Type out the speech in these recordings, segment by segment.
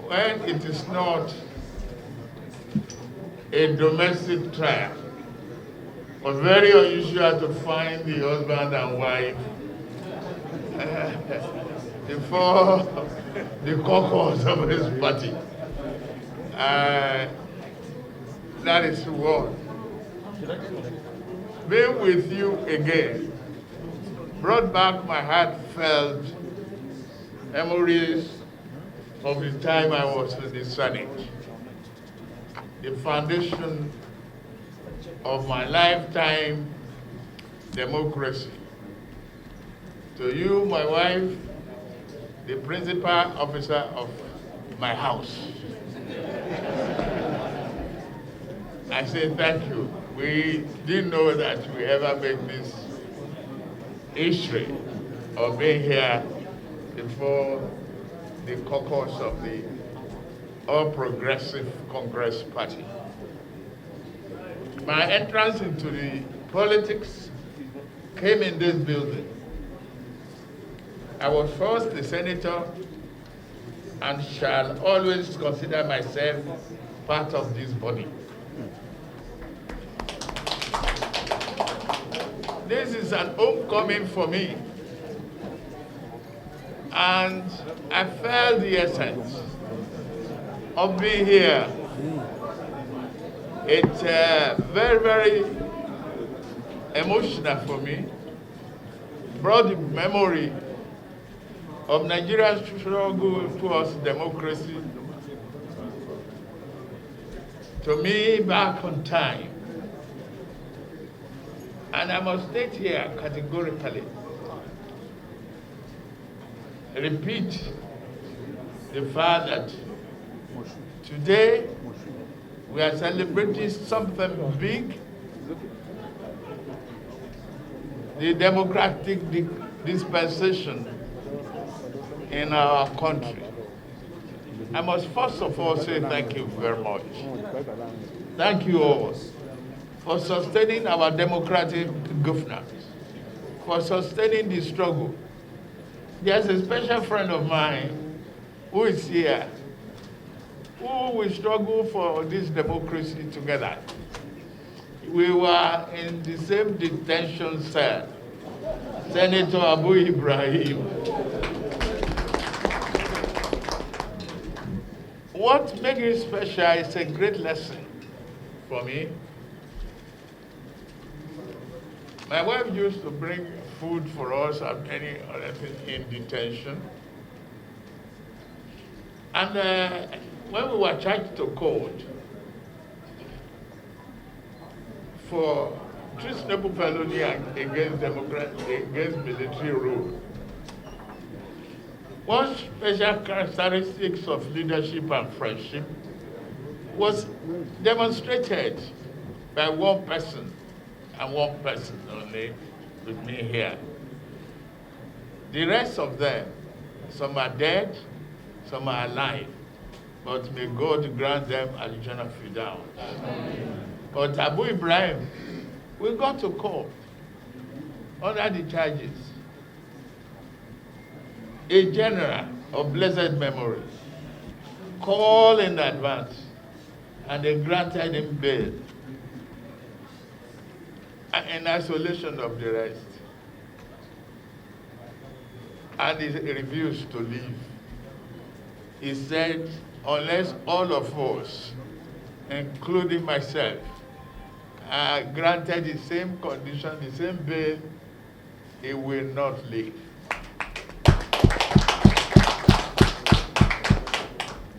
when it is not a domestic trial, but very unusual to find the husband and wife before the caucus of his party. That is what. Being with you again brought back my heartfelt memories of the time I was in the Senate. The foundation of my lifetime democracy. To you, my wife, the principal officer of my house, I say thank you. We didn't know that we ever make this history of being here before the caucus of the All Progressive Congress Party. My entrance into the politics came in this building. I was first a senator and shall always consider myself part of this body. This is an homecoming for me, and I felt the essence of being here. It's very, very emotional for me. Brought the memory of Nigeria's struggle towards democracy to me back on time. And I must state here categorically, repeat the fact that today we are celebrating something big, the democratic dispensation in our country. I must first of all say thank you very much. Thank you all for sustaining our democratic governance, for sustaining the struggle. There's a special friend of mine who is here, who will struggle for this democracy together. We were in the same detention cell, Senator Abu Ibrahim. What makes it special is a great lesson for me. My wife used to bring food for us and any other thing in detention. And when we were charged to court for treasonable felony against military rule, one special characteristics of leadership and friendship was demonstrated by one person, and one person only with me here. The rest of them, some are dead, some are alive, but may God grant them additional freedom. But Abu Ibrahim, we got to court under the charges. A general of blessed memory called in advance, and they granted him bail in isolation of the rest. And he refused to leave. He said, unless all of us, including myself, are granted the same condition, the same bail, he will not leave.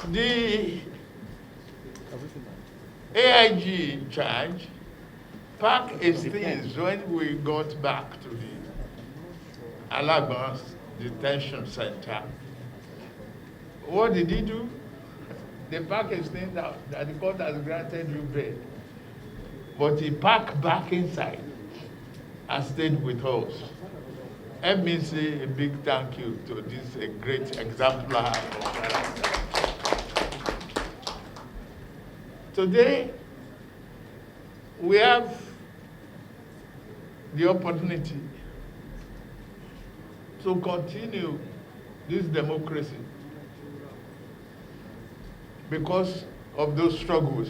The AIG in charge packed his things when we got back to the Alagos detention center. What did he do? They packed his things out that the court has granted you bail. But he packed back inside and stayed with us. Let me say a big thank you to this great exemplar of character. Today, we have the opportunity to continue this democracy because of those struggles.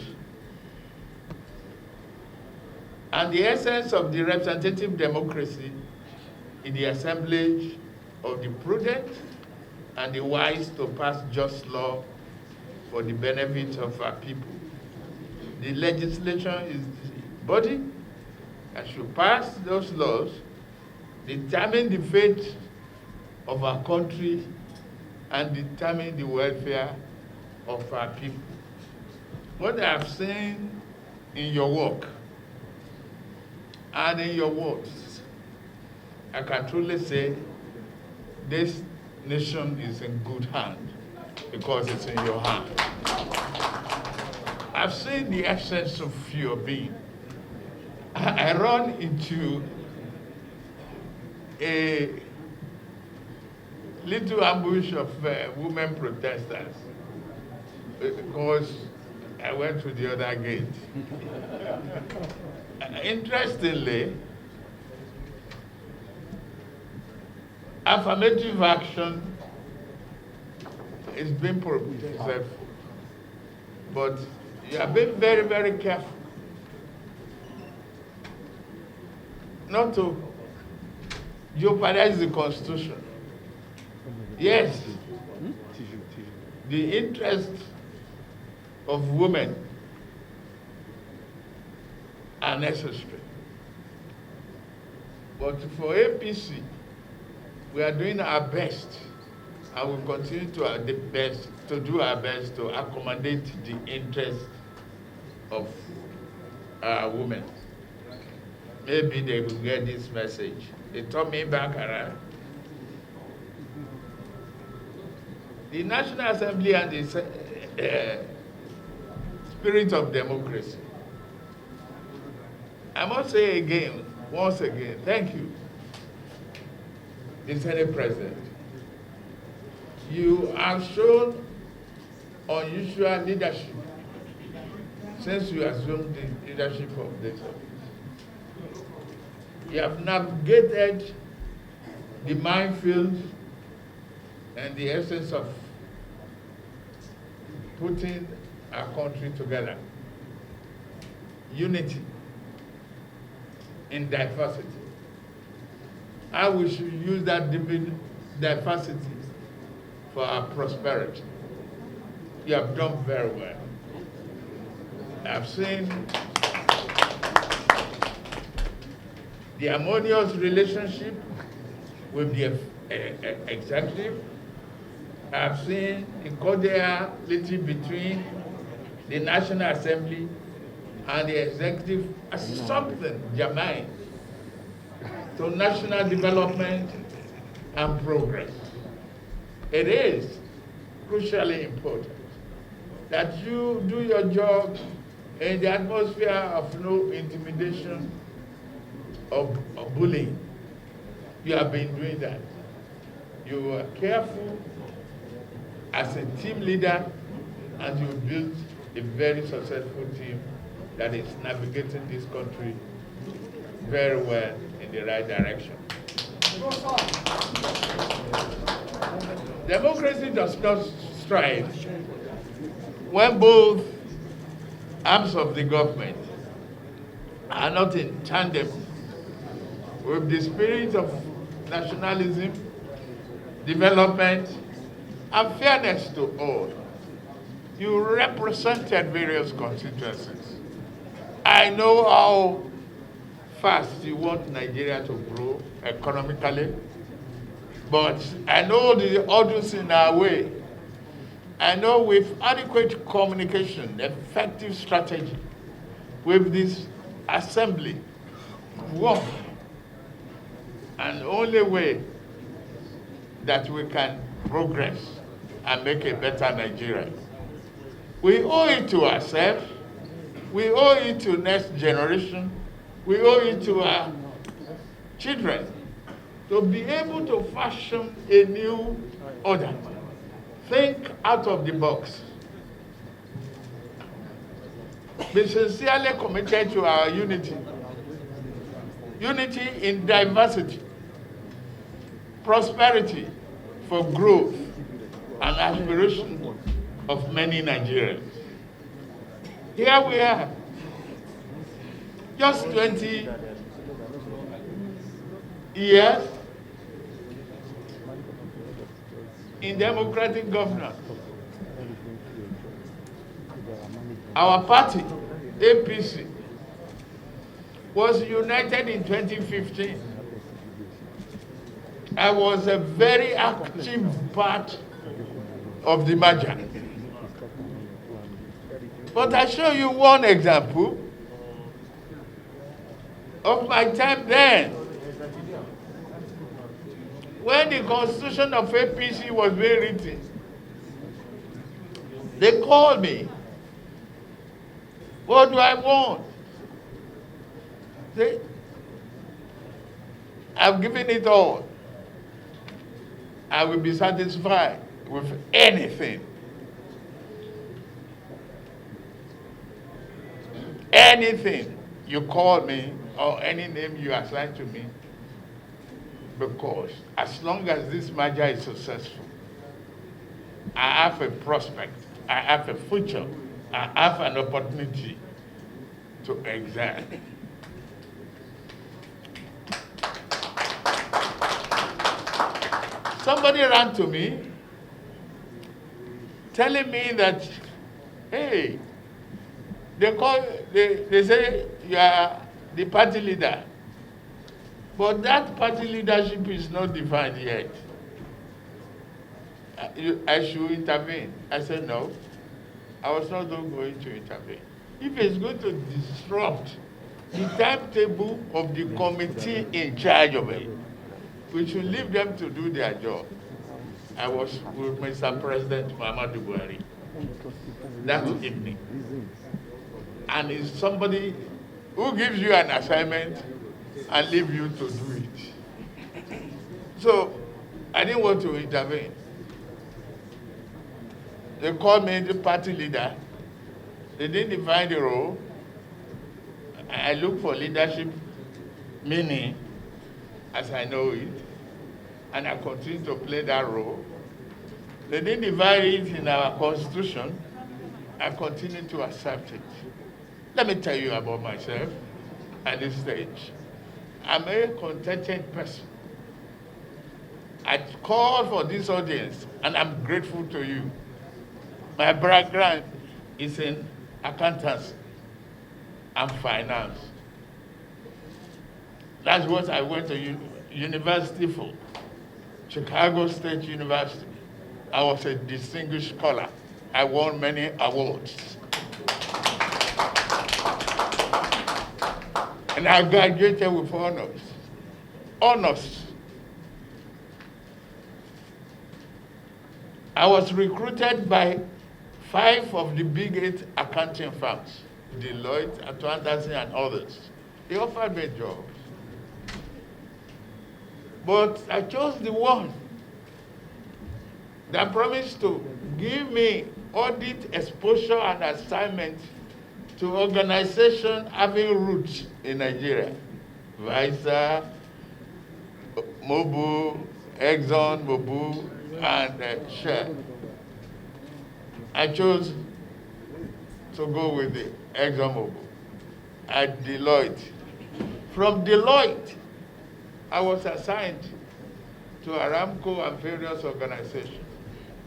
And the essence of the representative democracy in the assemblage of the prudent and the wise to pass just law for the benefit of our people. The legislature is the body that should pass those laws, determine the fate of our country, and determine the welfare of our people. What I have seen in your work and in your words, I can truly say this nation is in good hand because it's in your hand. I've seen the essence of your being. I run into a little ambush of women protesters because I went to the other gate. Interestingly, affirmative action is being successful, but you have been very, very careful not to jeopardize the Constitution. Yes, the interest of women are necessary. But for APC, we are doing our best, and will continue to do our best to accommodate the interest of our women. Maybe they will get this message. They told me back around. The National Assembly and the spirit of democracy. I must say again, once again, thank you, the Senate President. You have shown unusual leadership since you assumed the leadership of this office. You have navigated the minefield and the essence of putting our country together. Unity in diversity. How we should use that diversity for our prosperity. You have done very well. I've seen the harmonious relationship with the executive. I've seen the cordiality between the National Assembly and the executive as something germane to national development and progress. It is crucially important that you do your job in the atmosphere of no intimidation or bullying. You have been doing that. You are careful as a team leader, and you built a very successful team that is navigating this country very well in the right direction. Democracy does not strive when both arms of the government are not in tandem with the spirit of nationalism, development, and fairness to all. You represented various constituencies. I know how fast you want Nigeria to grow economically, but I know the odds in our way. I know with adequate communication, effective strategy, with this assembly, work, and only way that we can progress and make a better Nigeria. We owe it to ourselves, we owe it to next generation, we owe it to our children to be able to fashion a new order. Think out of the box. Be sincerely committed to our unity. Unity in diversity, prosperity for growth and aspiration of many Nigerians. Here we are, just 20 years in democratic governance. Our party, APC, was united in 2015. I was a very active part of the merger. But I show you one example of my time then. When the constitution of APC was being written, they called me. What do I want? I've given it all. I will be satisfied with anything. Anything you call me or any name you assign to me, because as long as this merger is successful, I have a prospect, I have a future, I have an opportunity to excel. Somebody ran to me telling me that, hey, they say you are the party leader, but that party leadership is not defined yet. I should intervene. I said no, I was not going to intervene. If it's going to disrupt the timetable of the committee in charge of it, we should leave them to do their job. I was with Mr. President Muhammadu Buhari that evening. And it's somebody who gives you an assignment and leaves you to do it. So I didn't want to intervene. They called me the party leader. They didn't define the role. I look for leadership meaning as I know it, and I continue to play that role. They didn't divide it in our constitution. I continue to accept it. Let me tell you about myself at this stage. I'm a contented person. I call for this audience, and I'm grateful to you. My background is in accountancy and finance. That's what I went to university for, Chicago State University. I was a distinguished scholar. I won many awards. And I graduated with honors. Honors. I was recruited by 5 of the big 8 accounting firms, Deloitte, Atlantis, and others. They offered me jobs. But I chose the one that promised to give me audit exposure and assignment to organizations having roots in Nigeria. Visa, Mobu, Exxon, Mobu, and Shell. I chose to go with the Exxon Mobil at Deloitte. From Deloitte, I was assigned to Aramco and various organizations.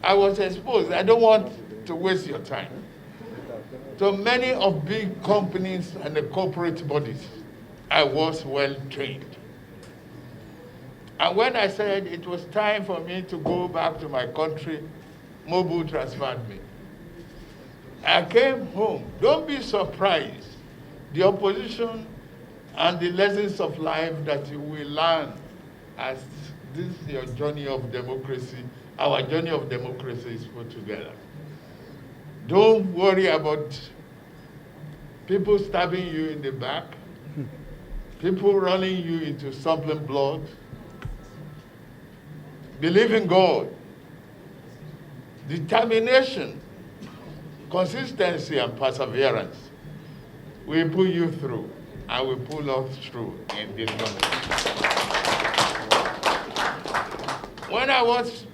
I was exposed. I don't want to waste your time. So many of big companies and the corporate bodies, I was well trained. And when I said it was time for me to go back to my country, Mobu transferred me. I came home. Don't be surprised. The opposition and the lessons of life that you will learn as this is your journey of democracy. Our journey of democracy is put together. Don't worry about people stabbing you in the back, people running you into stumbling block. Believe in God. Determination, consistency, and perseverance will pull you through and will pull us through in this country. When I was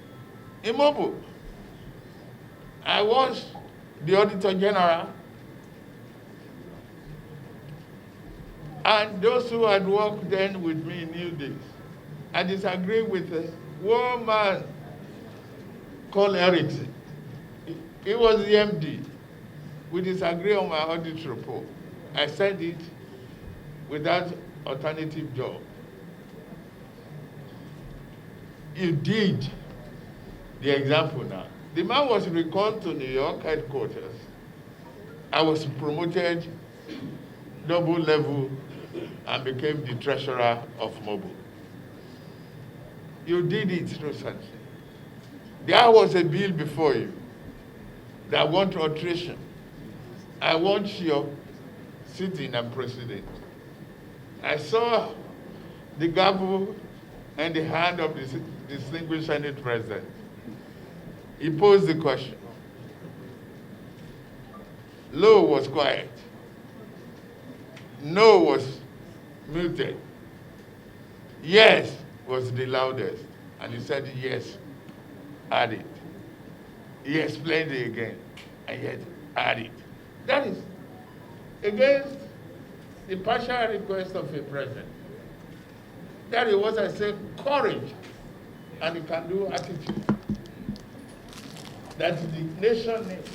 in Mobu, I was the Auditor General, and those who had worked then with me knew this. I disagree with one man called Erickson. He was the MD. We disagree on my audit report. I said it without alternative job. You did the example now. The man was recalled to New York headquarters. I was promoted double level and became the treasurer of Mobile. You did it recently. There was a bill before you that want alteration. I want your sitting and president. I saw the gavel and the hand of the distinguished Senate President. He posed the question. Low was quiet. No was muted. Yes was the loudest. And he said, yes, add it. He explained it again, and yet add it. That is against the partial request of a president. That is what I say, courage and a can-do attitude that the nation needs.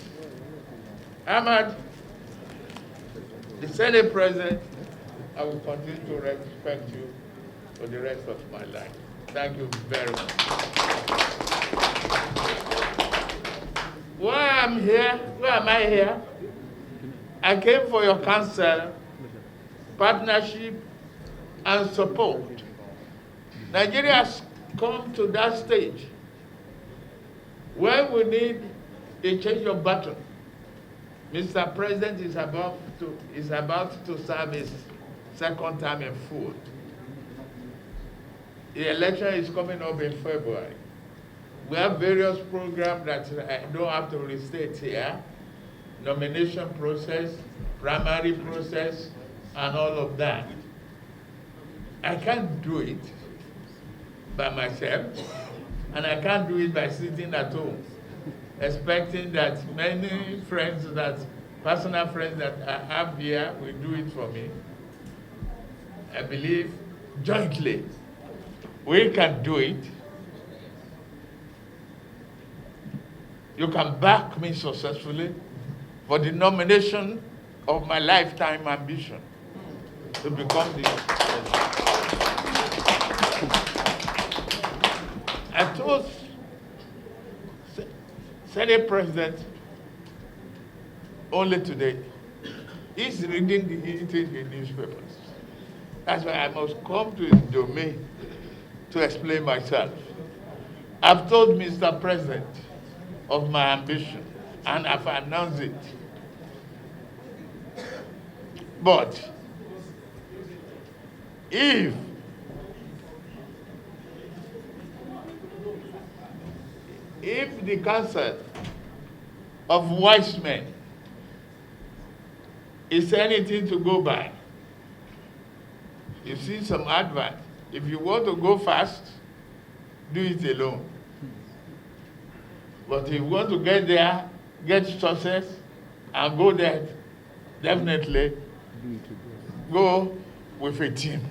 Ahmad, the Senate President, I will continue to respect you for the rest of my life. Thank you very much. Why I'm here? Why am I here? I came for your counsel, partnership, and support. Nigeria has come to that stage where we need a change of battle. Mr. President is about to serve his second term in full. The election is coming up in February. We have various programs that I don't have to restate here. Nomination process, primary process, and all of that. I can't do it by myself, and I can't do it by sitting at home, expecting that many friends, personal friends that I have here will do it for me. I believe jointly we can do it. You can back me successfully for the nomination of my lifetime ambition to become the president. I told Senate President only today, he's reading it in the newspapers. That's why I must come to his domain to explain myself. I've told Mr. President of my ambition, and I've announced it. But if the counsel of wise men is anything to go by, you see some advert. If you want to go fast, do it alone. But if you want to get there, get success, and go there, definitely go with a team.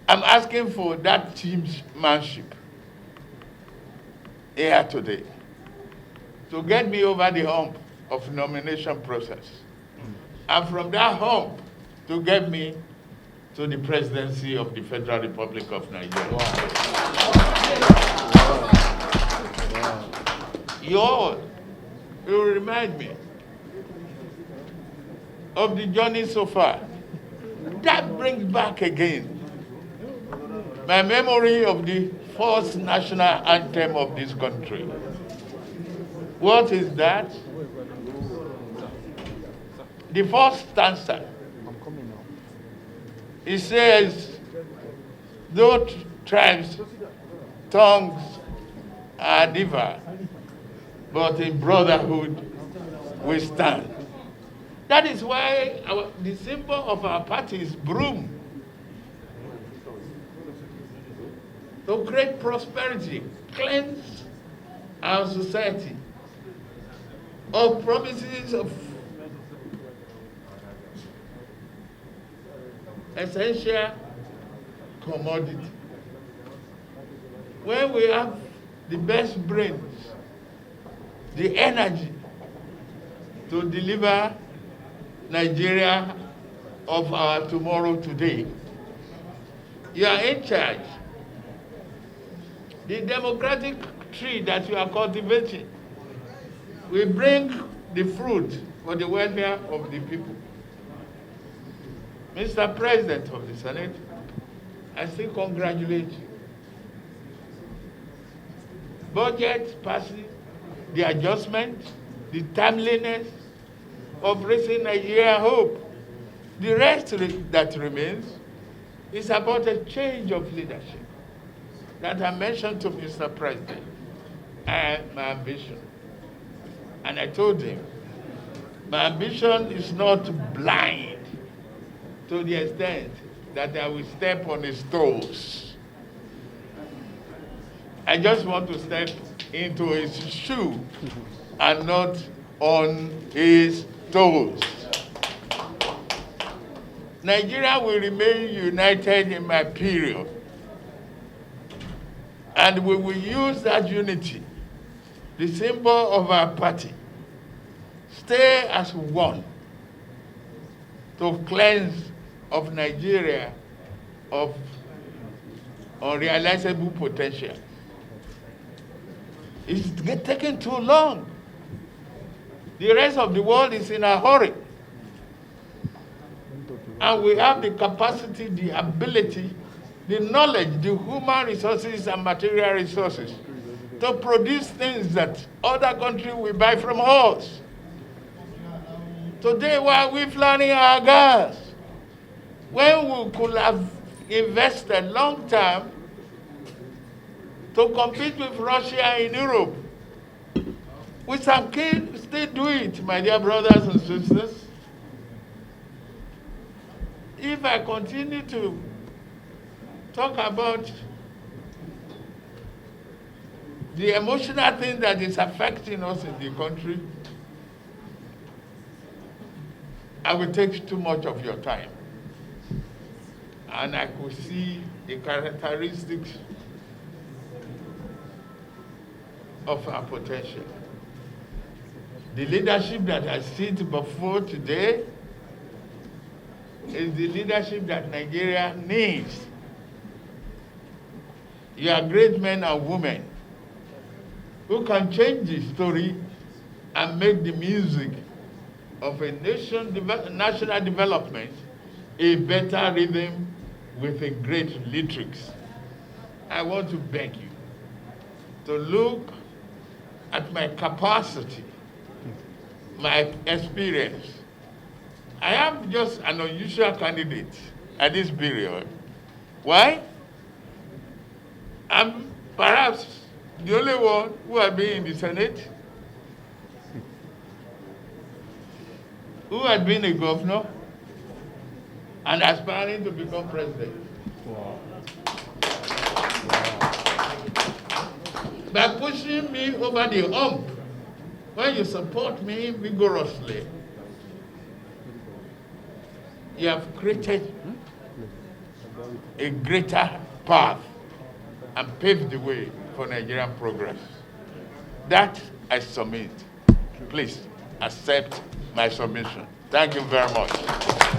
I'm asking for that teammanship here today to get me over the hump of nomination process. And from that hump to get me to the presidency of the Federal Republic of Nigeria. You will remind me of the journey so far. That brings back again my memory of the first national anthem of this country. What is that? The first stanza. It says, though tribes, tongues are diverse, but in brotherhood we stand. That is why the symbol of our party is broom. To create prosperity, cleanse our society, of promises of essential commodity. When we have the best brains, the energy to deliver Nigeria of our tomorrow today, you are in charge. The democratic tree that you are cultivating will bring the fruit for the welfare of the people. Mr. President of the Senate, I still congratulate you. Budget passing, the adjustment, the timeliness of raising Nigeria hope. The rest that remains is about a change of leadership that I mentioned to Mr. President and my ambition. And I told him, my ambition is not blind to the extent that I will step on his toes. I just want to step into his shoe and not on his toes. Nigeria will remain united in my period. And we will use that unity, the symbol of our party, stay as one to cleanse of Nigeria of unrealizable potential. It's taking too long. The rest of the world is in a hurry. And we have the capacity, the ability, the knowledge, the human resources and material resources to produce things that other countries will buy from us. Today, why are we flying our gas? When we could have invested long term to compete with Russia in Europe, we can still do it, my dear brothers and sisters. If I continue to talk about the emotional thing that is affecting us in the country, I will take too much of your time. And I could see the characteristics of our potential. The leadership that I see before today is the leadership that Nigeria needs. You are great men and women who can change the story and make the music of a national development a better rhythm with a great lyrics. I want to beg you to look at my capacity, my experience. I am just an unusual candidate at this period. Why? I'm perhaps the only one who has been in the Senate, who had been a governor, and aspiring to become president. Wow. By pushing me over the hump, when you support me vigorously, you have created a greater path and paved the way for Nigerian progress. That I submit. Please accept my submission. Thank you very much.